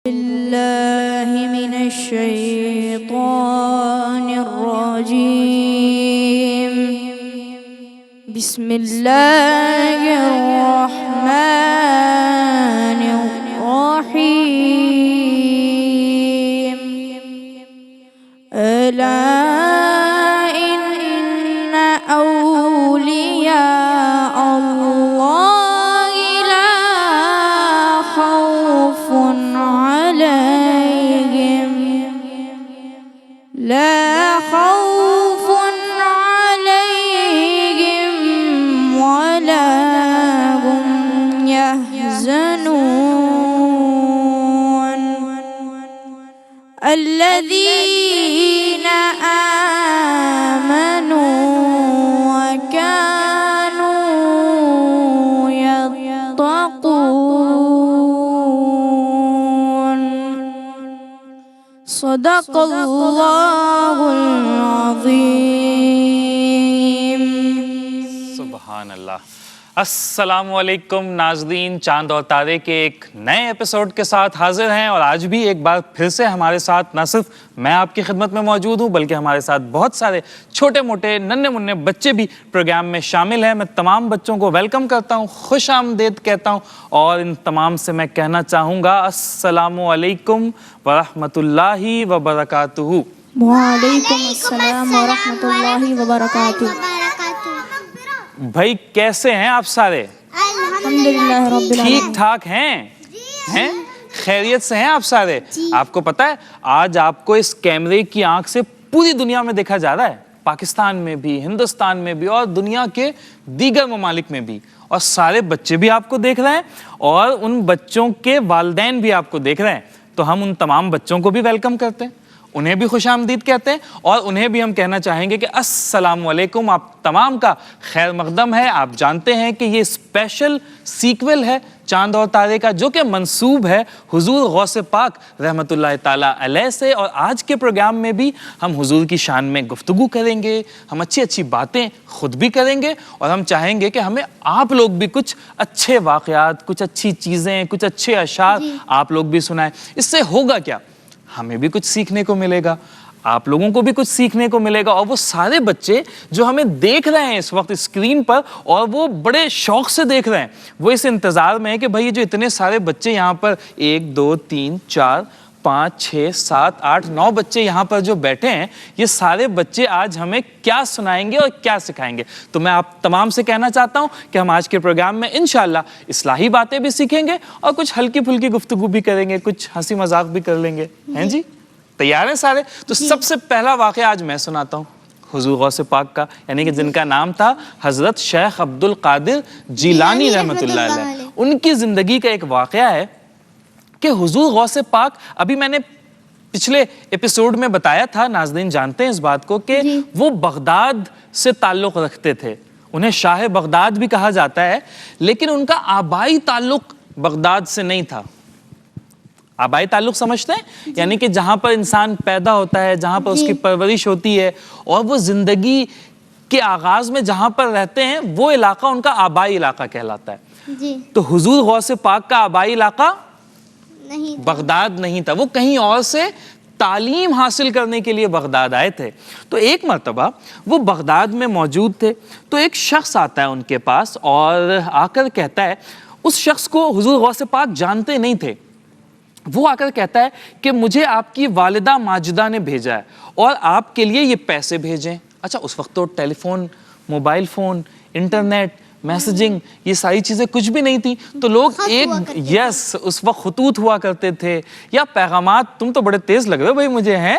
بالله من الشيطان الرجيم. بسم الله الرحمن الرحيم. ألا إن أولياء الله لا خوف عليهم ولا هم يحزنون. الذين آمنوا وكانوا يتقون. صدق اللہ العظیم. سبحان اللہ. السلام علیکم ناظرین، چاند اور تارے کے ایک نئے ایپیسوڈ کے ساتھ حاضر ہیں، اور آج بھی ایک بار پھر سے ہمارے ساتھ نہ صرف میں آپ کی خدمت میں موجود ہوں بلکہ ہمارے ساتھ بہت سارے چھوٹے موٹے ننھے منھے بچے بھی پروگرام میں شامل ہیں. میں تمام بچوں کو ویلکم کرتا ہوں، خوش آمدید کہتا ہوں، اور ان تمام سے میں کہنا چاہوں گا السلام علیکم ورحمۃ اللہ وبرکاتہ. وعلیکم السلام ورحمۃ اللہ وبرکاتہ. بھائی کیسے ہیں آپ سارے؟ الحمدللہ رب العالمین. ٹھیک ٹھاک ہیں؟ خیریت سے ہیں آپ سارے؟ آپ کو پتا ہے آج آپ کو اس کیمرے کی آنکھ سے پوری دنیا میں دیکھا جا رہا ہے، پاکستان میں بھی، ہندوستان میں بھی، اور دنیا کے دیگر ممالک میں بھی، اور سارے بچے بھی آپ کو دیکھ رہے ہیں اور ان بچوں کے والدین بھی آپ کو دیکھ رہے ہیں. تو ہم ان تمام بچوں کو بھی ویلکم کرتے ہیں، انہیں بھی خوش آمدید کہتے ہیں، اور انہیں بھی ہم کہنا چاہیں گے کہ السلام علیکم. آپ تمام کا خیر مقدم ہے. آپ جانتے ہیں کہ یہ اسپیشل سیکول ہے چاند اور تارے کا، جو کہ منسوب ہے حضور غوث پاک رحمۃ اللہ تعالیٰ علیہ سے. اور آج کے پروگرام میں بھی ہم حضور کی شان میں گفتگو کریں گے، ہم اچھی اچھی باتیں خود بھی کریں گے، اور ہم چاہیں گے کہ ہمیں آپ لوگ بھی کچھ اچھے واقعات، کچھ اچھی چیزیں، کچھ اچھے اشعار آپ لوگ بھی سنائیں. اس سے ہوگا کیا؟ ہمیں بھی کچھ سیکھنے کو ملے گا، آپ لوگوں کو بھی کچھ سیکھنے کو ملے گا، اور وہ سارے بچے جو ہمیں دیکھ رہے ہیں اس وقت اسکرین پر، اور وہ بڑے شوق سے دیکھ رہے ہیں، وہ اس انتظار میں ہے کہ بھائی جو اتنے سارے بچے یہاں پر 1 2 3 4 5 6 7 8 9 بچے یہاں پر جو بیٹھے ہیں، یہ سارے بچے آج ہمیں کیا سنائیں گے اور کیا سکھائیں گے. تو میں آپ تمام سے کہنا چاہتا ہوں کہ ہم آج کے پروگرام میں انشاءاللہ اصلاحی باتیں بھی سیکھیں گے، اور کچھ ہلکی پھلکی گفتگو بھی کریں گے، کچھ ہنسی مذاق بھی کر لیں گے. ہیں جی؟ تیار ہیں سارے؟ تو سب سے پہلا واقعہ آج میں سناتا ہوں حضور غوث پاک کا، یعنی کہ جن کا نام تھا حضرت شیخ عبد القادر جیلانی رحمۃ اللہ علیہ. ان کی زندگی کا ایک واقعہ ہے کہ حضور غوث پاک، ابھی میں نے پچھلے ایپیسوڈ میں بتایا تھا، ناظرین جانتے ہیں اس بات کو، کہ وہ بغداد سے تعلق رکھتے تھے. انہیں شاہ بغداد بھی کہا جاتا ہے، لیکن ان کا آبائی تعلق بغداد سے نہیں تھا. آبائی تعلق سمجھتے ہیں؟ یعنی کہ جہاں پر انسان پیدا ہوتا ہے، جہاں پر اس کی پرورش ہوتی ہے، اور وہ زندگی کے آغاز میں جہاں پر رہتے ہیں، وہ علاقہ ان کا آبائی علاقہ کہلاتا ہے. تو حضور غوث پاک کا آبائی علاقہ بغداد نہیں تھا، وہ کہیں اور سے تعلیم حاصل کرنے کے لیے بغداد آئے تھے. تو ایک مرتبہ وہ بغداد میں موجود تھے، تو ایک شخص آتا ہے ان کے پاس اور آ کر کہتا ہے، اس شخص کو حضور غوث پاک جانتے نہیں تھے. وہ آ کر کہتا ہے کہ مجھے آپ کی والدہ ماجدہ نے بھیجا ہے اور آپ کے لیے یہ پیسے بھیجیں. اچھا، اس وقت تو telephone, mobile phone, internet, messaging, یہ ساری چیزیں کچھ بھی نہیں تھیں. تو لوگ اس وقت خطوط ہوا کرتے تھے، یا پیغامات. تم تو بڑے تیز لگ رہے ہو بھائی مجھے، ہیں؟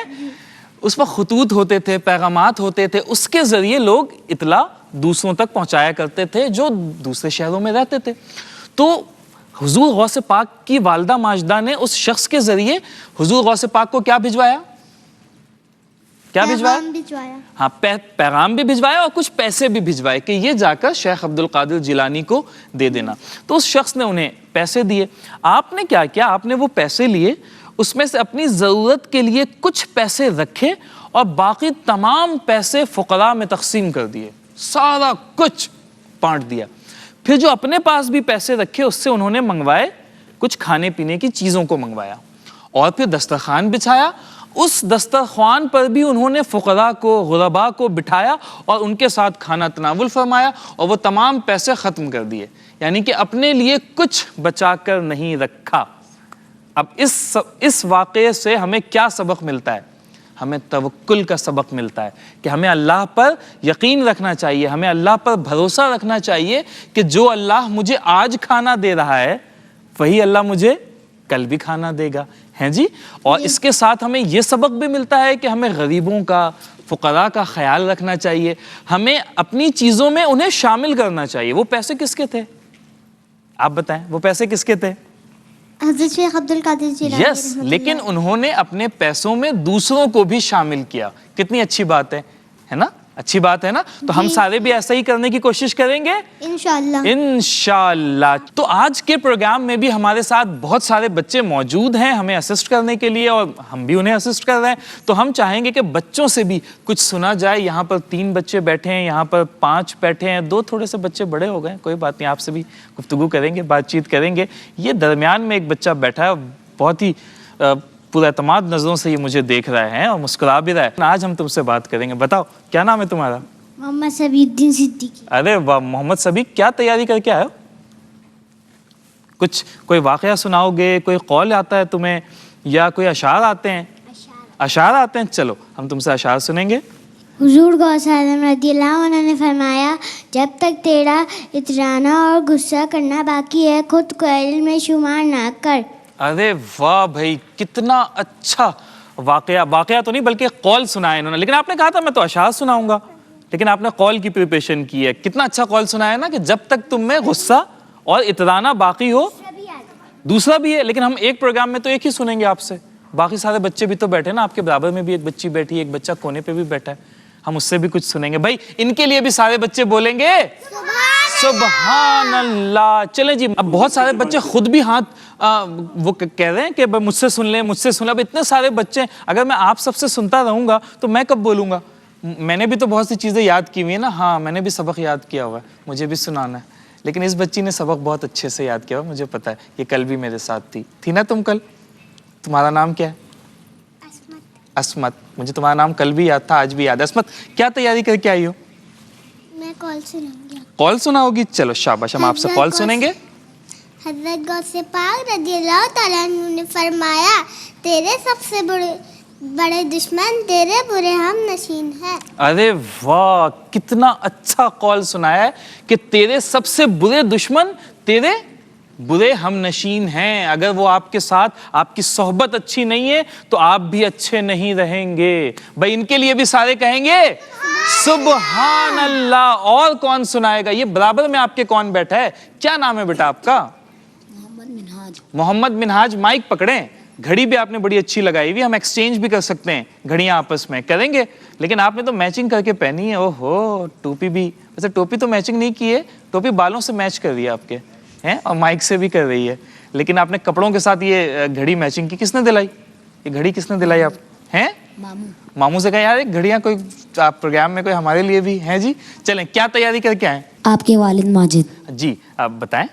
اس وقت خطوط ہوتے تھے، پیغامات ہوتے تھے، اس کے ذریعے لوگ اطلاع دوسروں تک پہنچایا کرتے تھے جو دوسرے شہروں میں رہتے تھے. تو حضور غوث پاک کی والدہ ماجدہ نے اس شخص کے ذریعے حضور غوث پاک کو کیا بھجوایا؟ ہاں، پیغام بھی بھجوایا اور کچھ پیسے بھی بھجوائے کہ یہ جا کر شیخ عبد القادر جیلانی کو دے دینا. تو اس شخص نے انہیں پیسے دیے. آپ نے کیا کیا؟ آپ نے وہ پیسے لیے، اس میں سے اپنی ضرورت کے لیے کچھ پیسے رکھے اور باقی تمام پیسے فقراء میں تقسیم کر دیے، سارا کچھ بانٹ دیا. پھر جو اپنے پاس بھی پیسے رکھے اس سے انہوں نے منگوائے، کچھ کھانے پینے کی چیزوں کو منگوایا. اور پھر دسترخوان بچھایا. اس دسترخوان پر بھی انہوں نے فقراء کو, غرباء کو بٹھایا اور ان کے ساتھ کھانا تناول فرمایا, اور وہ تمام پیسے ختم کر دیے, یعنی کہ اپنے لیے کچھ بچا کر نہیں رکھا. اب اس واقعے سے ہمیں کیا سبق ملتا ہے؟ ہمیں توکل کا سبق ملتا ہے کہ ہمیں اللہ پر یقین رکھنا چاہیے, ہمیں اللہ پر بھروسہ رکھنا چاہیے کہ جو اللہ مجھے آج کھانا دے رہا ہے وہی اللہ مجھے کل بھی کھانا دے گا, ہیں جی. اور اس کے ساتھ ہمیں یہ سبق بھی ملتا ہے کہ ہمیں غریبوں کا, فقراء کا خیال رکھنا چاہیے, ہمیں اپنی چیزوں میں انہیں شامل کرنا چاہیے. وہ پیسے کس کے تھے؟ آپ بتائیں, وہ پیسے کس کے تھے؟ حضرت شیخ عبد القادر جیلانی. یس, لیکن انہوں نے اپنے پیسوں میں دوسروں کو بھی شامل کیا. کتنی اچھی بات ہے نا, اچھی بات ہے نا. تو ہم سارے بھی ایسا ہی کرنے کی کوشش کریں گے انشاءاللہ. انشاءاللہ. تو آج کے پروگرام میں بھی ہمارے ساتھ بہت سارے بچے موجود ہیں ہمیں اسسٹ کرنے کے لیے, اور ہم بھی انہیں اسسٹ کر رہے ہیں. تو ہم چاہیں گے کہ بچوں سے بھی کچھ سنا جائے. یہاں پر 3 بچے بیٹھے ہیں, یہاں پر 5 بیٹھے ہیں, 2 تھوڑے سے بچے بڑے ہو گئے, کوئی بات نہیں, آپ سے بھی گفتگو کریں گے, بات چیت کریں گے. یہ درمیان میں ایک بچہ بیٹھا ہے, بہت ہی پورا اعتماد نظروں سے یہ مجھے دیکھ رہے ہیں اور مسکرا بھی رہا ہے. آج ہم تم سے بات کریں گے. بتاؤ کیا نام ہے تمہارا؟ محمد سبیع الدین صدیقی. ارے واہ, محمد سبیع, کیا تیاری کر کے آئے ہو؟ کچھ کوئی واقعہ سناؤ گے, کوئی قول آتا ہے تمہیں, یا کوئی اشعار آتے ہیں؟ اشعار آتے ہیں. چلو ہم تم سے اشعار سنیں گے. حضور غوث اعظم رضی اللہ عنہ نے فرمایا, جب تک تیرا اترانا اور غصہ کرنا باقی ہے خود کو علم میں شمار نہ کر. ارے واہ بھائی, کتنا اچھا واقعہ تو نہیں بلکہ قول سنایا انہوں نے. لیکن آپ نے کہا تھا میں تو اشعار سناؤں گا, لیکن آپ نے قول کی پریپریشن کی ہے. کتنا اچھا قول سنایا نا کہ جب تک تم میں غصہ اور اترانا باقی ہو. دوسرا بھی ہے, لیکن ہم ایک پروگرام میں تو ایک ہی سنیں گے آپ سے. باقی سارے بچے بھی تو بیٹھے نا, آپ کے برابر میں بھی ایک بچی بیٹھی ہے, ایک بچہ کونے پہ بھی بیٹھا ہے, ہم اس سے بھی کچھ سنیں گے. بھائی ان کے لیے بھی سارے بچے بولیں گے سبحان اللہ. چلیں جی, اب بہت سارے بچے خود بھی ہاتھ وہ کہہ رہے ہیں کہ مجھ سے سن لیں, مجھ سے سن لیں. اب اتنے سارے بچے, اگر میں آپ سب سے سنتا رہوں گا تو میں کب بولوں گا؟ میں نے بھی تو بہت سی چیزیں یاد کی ہوئی ہیں نا. ہاں میں نے بھی سبق یاد کیا ہوا ہے, مجھے بھی سنانا ہے. لیکن اس بچی نے سبق بہت اچھے سے یاد کیا ہوا, مجھے پتا ہے. یہ کل بھی میرے ساتھ تھی نا تم کل؟ تمہارا نام کیا ہے؟ عصمت. مجھے تمہارا نام کل بھی یاد تھا, آج بھی یاد ہے. عصمت, کیا تیاری کر کے آئی ہو؟ میں قول سناؤں گی. قول سناؤ گی؟ چلو شاباش, ہم آپ سے قول سنیں گے. حضرت غوث پاک رضی اللہ تعالیٰ عنہ نے فرمایا, تیرے سب سے بڑے دشمن تیرے برے ہم نشین ہیں. ارے واہ, کتنا اچھا قول سنایا ہے کہ تیرے سب سے برے دشمن تیرے برے ہم نشین ہیں. اگر وہ آپ کے ساتھ, آپ کی صحبت اچھی نہیں ہے تو آپ بھی اچھے نہیں رہیں گے. بھائی ان کے لیے بھی سارے کہیں گے سبحان اللہ. اور کون سنائے گا؟ یہ برابر میں آپ کے کون بیٹھا ہے؟ کیا نام ہے بیٹا آپ کا؟ محمد منہاج. مائک پکڑیں. گھڑی بھی آپ نے بڑی اچھی لگائی ہوئی, ہم ایکسچینج بھی کر سکتے ہیں, گھڑیاں آپس میں کریں گے. لیکن آپ نے تو میچنگ کر کے پہنی ہے. اوہو, ٹوپی بھی, ویسے ٹوپی تو میچنگ نہیں کی ہے, ٹوپی بالوں سے میچ کر رہی ہے آپ کے ہیں, اور مائک سے بھی کر رہی ہے. لیکن آپ نے کپڑوں کے ساتھ یہ گھڑی میچنگ کی. کس نے دلائی یہ گھڑی؟ کس نے دلائی آپ ہیں؟ ماموں سے کہا یار ایک گھڑیاں کوئی آپ پروگرام میں کوئی ہمارے لیے بھی ہیں جی. چلیں, کیا تیاری کر کے آئیں؟ آپ کے والد ماجد. جی آپ بتائیں.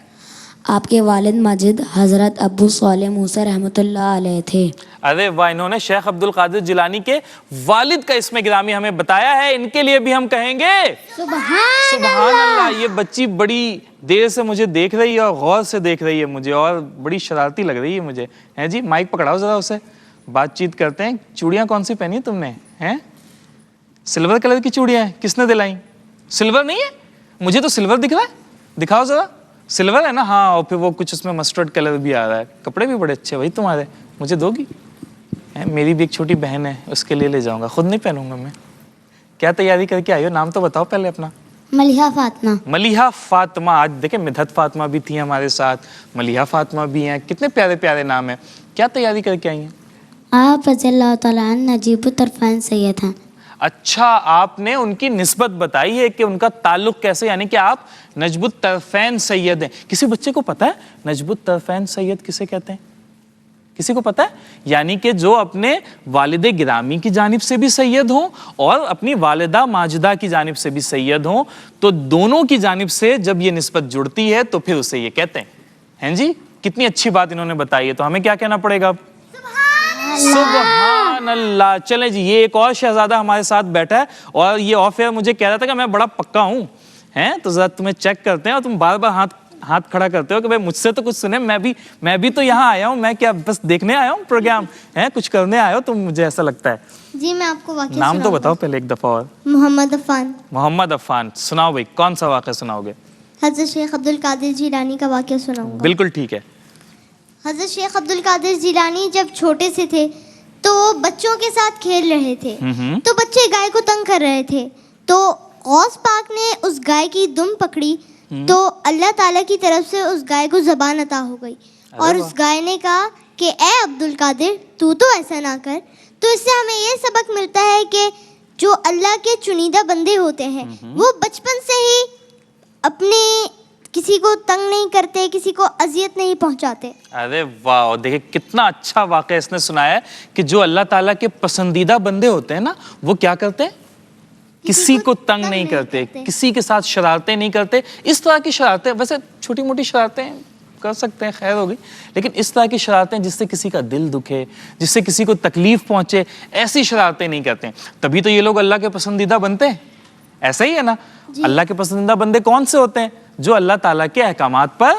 آپ کے والد ماجد حضرت ابو صالح موسیٰ رحمۃ اللہ علیہ تھے. ارے واہ, انہوں نے شیخ عبد القادر جیلانی کے والد کا اسم گرامی ہمیں بتایا ہے. ان کے لیے بھی ہم کہیں گے سبحان اللہ. یہ بچی بڑی دیر سے مجھے دیکھ رہی ہے اور غور سے دیکھ رہی ہے مجھے, اور بڑی شرارتی لگ رہی ہے مجھے, ہیں جی. مائک پکڑاؤ ذرا, اسے بات چیت کرتے ہیں. چوڑیاں کون سی پہنی تم نے ہیں؟ سلور کلر کی چوڑیاں ہیں. کس نے دلائیں؟ سلور نہیں ہے, مجھے تو سلور دکھ رہا ہے, دکھاؤ ذرا. سلور ہے نا؟ ہاں, اور پھر وہ کچھ اس میں مسٹرڈ کلر بھی آ رہا ہے. کپڑے بھی بڑے اچھے بھائی تمہارے, مجھے دو گی؟ میری بھی ایک چھوٹی بہن ہے, اس کے لیے لے جاؤں گا, خود نہیں پہنوں گا میں. کیا تیاری کر کے آئی ہو؟ نام تو بتاؤ پہلے اپنا. ملیحہ فاطمہ. ملیحہ فاطمہ. آج دیکھیں مدحت فاطمہ بھی تھی ہمارے ساتھ, ملیحہ فاطمہ بھی ہیں. کتنے پیارے پیارے نام ہیں. کیا تیاری کر کے آئی ہیں؟ آپ رضی اللہ تعالیٰ عنہ نجیب الطرفین سید ہیں. اچھا, آپ نے ان کی نسبت بتائی ہے کہ ان کا تعلق کیسے, یعنی کہ آپ نجب الطرفین سید ہیں. کسی بچے کو پتا ہے نجب الطرفین سید کسے کہتے ہیں؟ کسی کو پتا ہے؟ یعنی کہ جو اپنے والد گرامی کی جانب سے بھی سید ہوں اور اپنی والدہ ماجدہ کی جانب سے بھی سید ہوں, تو دونوں کی جانب سے جب یہ نسبت جڑتی ہے تو پھر اسے یہ کہتے ہیں جی. کتنی اچھی بات انہوں نے بتائی ہے. تو ہمیں کیا کہنا پڑے گا اب؟ سبحان اللہ. چلیں جی, یہ ایک اور شہزادہ ہمارے ساتھ بیٹھا ہے اور یہ آف ایئر مجھے کہہ رہا تھا کہ میں بڑا پکا ہوں ہیں, تو ذرا تمہیں چیک کرتے ہیں اور تم بار بار ہاتھ کھڑا کرتے ہو کہ بھائی مجھ سے تو کچھ سنیں, میں بھی تو یہاں آیا ہوں, میں کیا بس دیکھنے آیا ہوں پروگرام ہے, کچھ کرنے آیا ہو تم, مجھے ایسا لگتا ہے. جی میں آپ کو واقعہ نام تو بتاؤ پہلے ایک دفعہ اور. محمد عفان. محمد عفان, سناؤ بھائی, کون سا واقعہ سناؤ گے؟ حضرت شیخ عبد القادر جیلانی کا واقعہ سناؤں گا. بالکل ٹھیک ہے. حضرت شیخ عبد القادر جیلانی جب چھوٹے سے تھے تو بچوں کے ساتھ کھیل رہے تھے, تو بچے گائے کو تنگ کر رہے تھے, تو غوث پاک نے اس گائے کی دم پکڑی تو اللہ تعالیٰ کی طرف سے اس گائے کو زبان عطا ہو گئی, اور اس گائے نے کہا کہ اے عبد القادر تو ایسا نہ کر. تو اس سے ہمیں یہ سبق ملتا ہے کہ جو اللہ کے چنیدہ بندے ہوتے ہیں وہ بچپن سے ہی اپنے کسی کو تنگ نہیں کرتے, کسی کو اذیت نہیں پہنچاتے. ارے واہ, دیکھیں کتنا اچھا واقعہ اس نے سنایا ہے کہ جو اللہ تعالیٰ کے پسندیدہ بندے ہوتے ہیں نا, وہ کیا کرتے ہیں, کسی کو تنگ نہیں کرتے, کسی کے ساتھ شرارتیں نہیں کرتے. اس طرح کی شرارتیں, ویسے چھوٹی موٹی شرارتیں کر سکتے ہیں, خیر ہوگی, لیکن اس طرح کی شرارتیں جس سے کسی کا دل دکھے, جس سے کسی کو تکلیف پہنچے, ایسی شرارتیں نہیں کرتے ہیں. تبھی تو یہ لوگ اللہ کے پسندیدہ بنتے ہیں. ایسا ہی ہے نا, اللہ کے پسندیدہ بندے کون سے ہوتے ہیں؟ جو اللہ تعالیٰ کے احکامات پر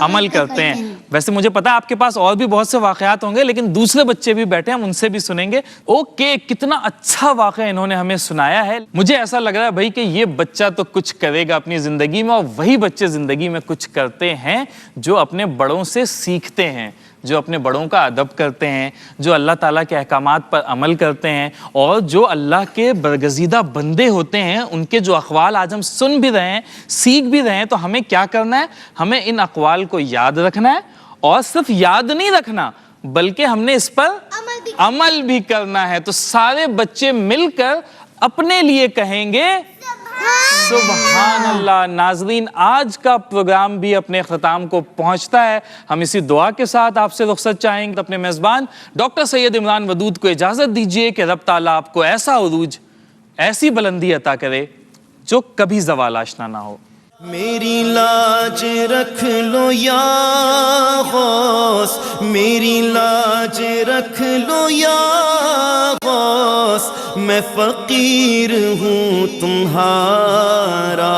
عمل کرتے ہیں. ویسے مجھے پتا آپ کے پاس اور بھی بہت سے واقعات ہوں گے, لیکن دوسرے بچے بھی بیٹھے ہیں, ہم ان سے بھی سنیں گے. اوکے, کتنا اچھا واقعہ انہوں نے ہمیں سنایا ہے. مجھے ایسا لگ رہا ہے بھائی کہ یہ بچہ تو کچھ کرے گا اپنی زندگی میں, اور وہی بچے زندگی میں کچھ کرتے ہیں جو اپنے بڑوں سے سیکھتے ہیں, جو اپنے بڑوں کا ادب کرتے ہیں, جو اللہ تعالیٰ کے احکامات پر عمل کرتے ہیں, اور جو اللہ کے برگزیدہ بندے ہوتے ہیں. ان کے جو اقوال آج ہم سن بھی رہے ہیں, سیکھ بھی رہے ہیں, تو ہمیں کیا کرنا ہے, ہمیں ان اقوال کو یاد رکھنا ہے, اور صرف یاد نہیں رکھنا بلکہ ہم نے اس پر عمل بھی کرنا ہے. تو سارے بچے مل کر اپنے لیے کہیں گے سبحان اللہ. ناظرین, آج کا پروگرام بھی اپنے اختتام کو پہنچتا ہے. ہم اسی دعا کے ساتھ آپ سے رخصت چاہیں گے. اپنے میزبان ڈاکٹر سید عمران ودود کو اجازت دیجیے کہ رب تعالیٰ آپ کو ایسا عروج, ایسی بلندی عطا کرے جو کبھی زوال آشنا نہ ہو. میری لاج رکھ لو یا غوث, میری لاج رکھ لو یا غوث, میں فقیر ہوں تمہارا.